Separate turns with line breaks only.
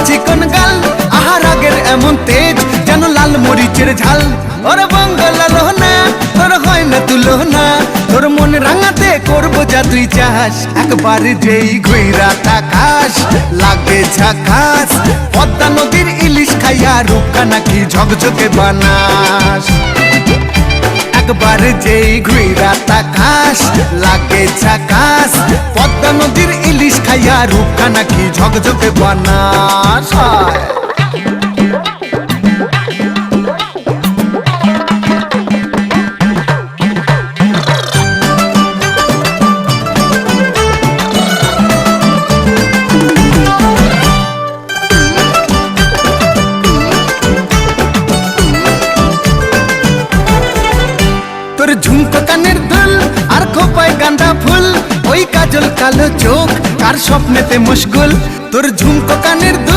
চিকন গাল, আহার আগের এমন তেজ যেন লাল মরিচের ঝাল। ওরে বঙ্গলালো না, তোর হয় না তুলনা, তোর মন রাঙাতে করবো যা তুই চাস। একবার যেই ঘুইরা তাকাস লাগে ঝাকাস, পদ্মা নদীর ইলিশ খাইয়া রূপকা নাকি ঝকঝকে বানাস। একবার যেই ঘুইরা তাকাস লাগে ঝাকাস, পদ্মা নদীর ইলিশ খাইয়া রূপকা নাকি ঝকঝকে বানাস। তোর ঝুমকো কানের দুল আর খোপায় গাঁদা ফুল, ওই কাজল কালো চোখ কার স্বপ্নেতে মুশগুল। তোর ঝুমকো কানের দুল